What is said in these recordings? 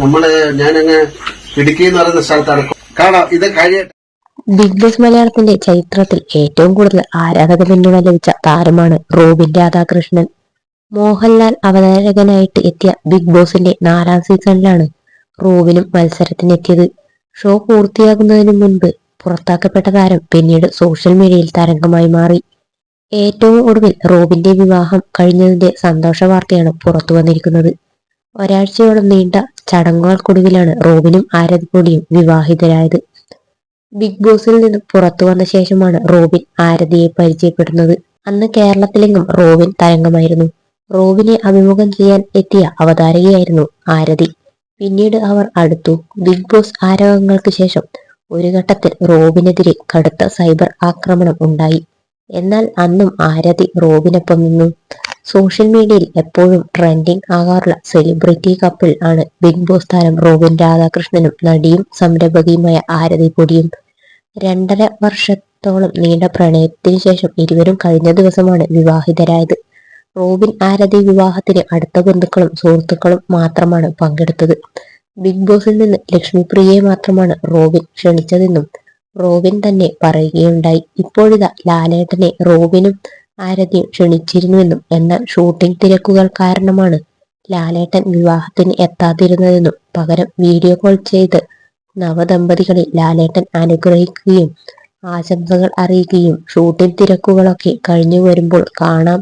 നമ്മള് ഞാനങ്ങ് ഇടുക്കി എന്ന് പറയുന്ന സ്ഥലത്താണ് കാണാം. ഇത് കഴിയട്ടെ. ബിഗ് ബോസ് മലയാളത്തിന്റെ ചരിത്രത്തിൽ ഏറ്റവും കൂടുതൽ ആരാധക പിന്തുണ ലഭിച്ച താരമാണ് റോബിൻ രാധാകൃഷ്ണൻ. മോഹൻലാൽ അവതാരകനായിട്ട് എത്തിയ ബിഗ് ബോസിന്റെ 4ാം സീസണിലാണ് റോബിനും മത്സരത്തിനെത്തിയത്. ഷോ പൂർത്തിയാകുന്നതിന് മുൻപ് പുറത്താക്കപ്പെട്ട താരം പിന്നീട് സോഷ്യൽ മീഡിയയിൽ തരംഗമായി മാറി. ഏറ്റവും ഒടുവിൽ റോബിന്റെ വിവാഹം കഴിഞ്ഞതിന്റെ സന്തോഷ വാർത്തയാണ് പുറത്തു വന്നിരിക്കുന്നത്. ഒരാഴ്ചയോളം നീണ്ട ചടങ്ങുകൾക്കൊടുവിലാണ് റോബിനും ആരതിപ്പൊടിയും വിവാഹിതരായത്. ബിഗ് ബോസിൽ നിന്ന് പുറത്തു വന്ന ശേഷമാണ് റോബിൻ ആരതിയെ പരിചയപ്പെടുന്നത്. അന്ന് കേരളത്തിലെങ്ങും റോബിൻ തരംഗമായിരുന്നു. റോബിനെ അഭിമുഖം ചെയ്യാൻ എത്തിയ അവതാരകയായിരുന്നു ആരതി. പിന്നീട് അവർ അടുത്തു. ബിഗ് ബോസ് ആരവങ്ങൾക്ക് ശേഷം ഒരു ഘട്ടത്തിൽ റോബിനെതിരെ കടുത്ത സൈബർ ആക്രമണം ഉണ്ടായി. എന്നാൽ അന്നും ആരതി റോബിനൊപ്പം നിന്നു. സോഷ്യൽ മീഡിയയിൽ എപ്പോഴും ട്രെൻഡിംഗ് ആകാറുള്ള സെലിബ്രിറ്റി കപ്പിൾ ആണ് ബിഗ് ബോസ് താരം റോബിൻ രാധാകൃഷ്ണനും നടിയും സംരംഭകയുമായ ആരതി പൊടിയും. 2.5 വർഷത്തോളം നീണ്ട പ്രണയത്തിന് ശേഷം ഇരുവരും കഴിഞ്ഞ ദിവസമാണ് വിവാഹിതരായത്. റോബിൻ ആരതി വിവാഹത്തിന് അടുത്ത ബന്ധുക്കളും സുഹൃത്തുക്കളും മാത്രമാണ് പങ്കെടുത്തത്. ബിഗ് ബോസിൽ നിന്ന് ലക്ഷ്മിപ്രിയയെ മാത്രമാണ് റോബിൻ ക്ഷണിച്ചതെന്നും റോബിൻ തന്നെ പറയുകയുണ്ടായി. ഇപ്പോഴിതാ ലാലേട്ടനെ റോബിനും ആരതിയും ക്ഷണിച്ചിരുന്നുവെന്നും എന്നാൽ ഷൂട്ടിംഗ് തിരക്കുകൾ കാരണമാണ് ലാലേട്ടൻ വിവാഹത്തിന് എത്താതിരുന്നതെന്നും പകരം വീഡിയോ കോൾ ചെയ്ത് നവദമ്പതികളെ ലാലേട്ടൻ അനുഗ്രഹിക്കുകയും ആശംസകൾ അറിയിക്കുകയും ഷൂട്ടിംഗ് തിരക്കുകളൊക്കെ കഴിഞ്ഞു വരുമ്പോൾ കാണാം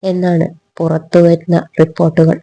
എന്നാണ് പുറത്തുവരുന്ന റിപ്പോർട്ടുകൾ.